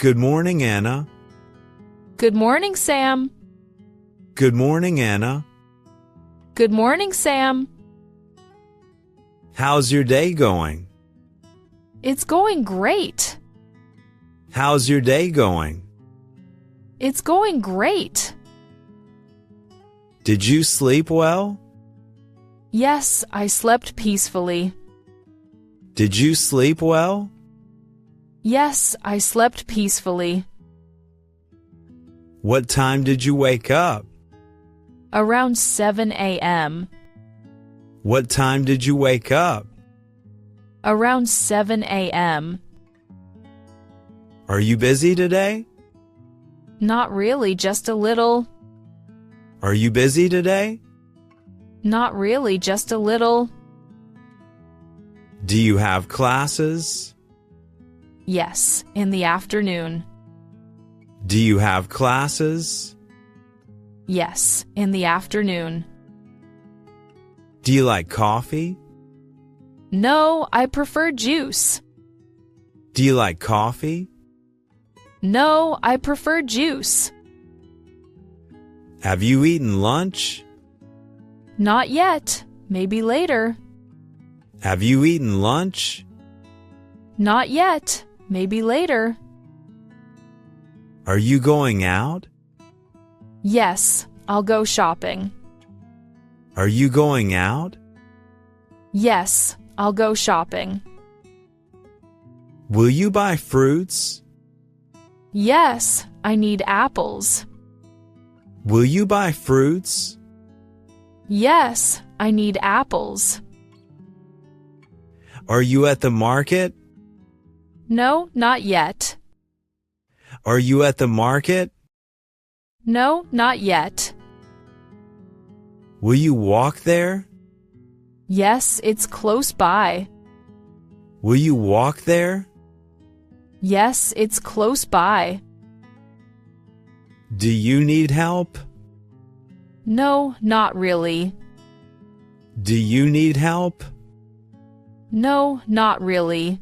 Good morning, Anna. Good morning, Sam. Good morning, Anna. Good morning, Sam. How's your day going? It's going great. How's your day going? It's going great. Did you sleep well? Yes, I slept peacefully. Did you sleep well? Yes, I slept peacefully. What time did you wake up? Around 7 a.m. What time did you wake up? Around 7 a.m. Are you busy today? Not really, just a little. Are you busy today? Not really, just a little. Do you have classes? Yes, in the afternoon. Do you have classes? Yes, in the afternoon. Do you like coffee? No, I prefer juice. Do you like coffee? No, I prefer juice. Have you eaten lunch? Not yet. Maybe later. Have you eaten lunch? Not yet. Maybe later. Are you going out? Yes, I'll go shopping. Are you going out? Yes, I'll go shopping. Will you buy fruits? Yes, I need apples. Will you buy fruits? Yes, I need apples. Are you at the market? No, not yet. Are you at the market? No, not yet. Will you walk there? Yes, it's close by. Will you walk there? Yes, it's close by. Do you need help? No, not really. Do you need help? No, not really.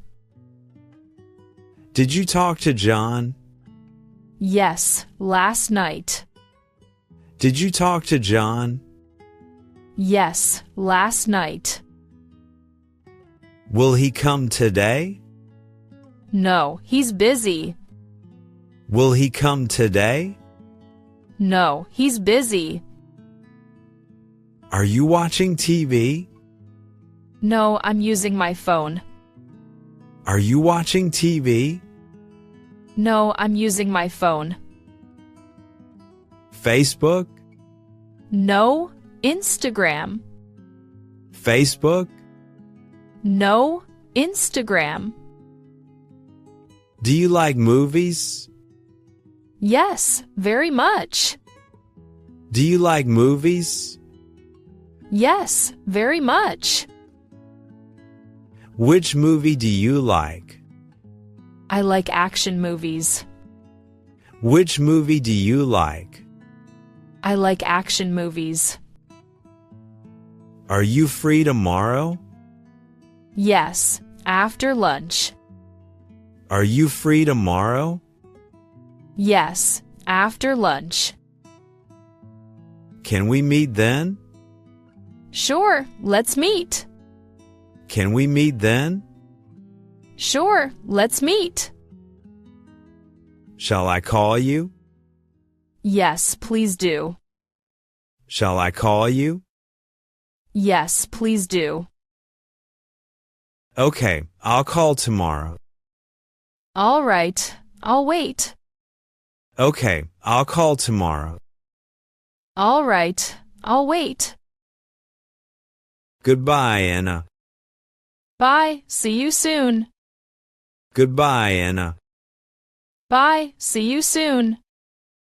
Did you talk to John? Yes, last night. Did you talk to John? Yes, last night. Will he come today? No, he's busy. Will he come today? No, he's busy. Are you watching TV? No, I'm using my phone. Are you watching TV? No, I'm using my phone. Facebook? No, Instagram. Facebook? No, Instagram. Do you like movies? Yes, very much. Do you like movies? Yes, very much. Which movie do you like? I like action movies. Which movie do you like? I like action movies. Are you free tomorrow? Yes, after lunch. Are you free tomorrow? Yes, after lunch. Can we meet then? Sure, let's meet. Can we meet then? Sure, let's meet. Shall I call you? Yes, please do. Shall I call you? Yes, please do. Okay, I'll call tomorrow. All right, I'll wait. Okay, I'll call tomorrow. All right, I'll wait. Goodbye, Anna. Bye, see you soon. Goodbye, Anna. Bye, see you soon.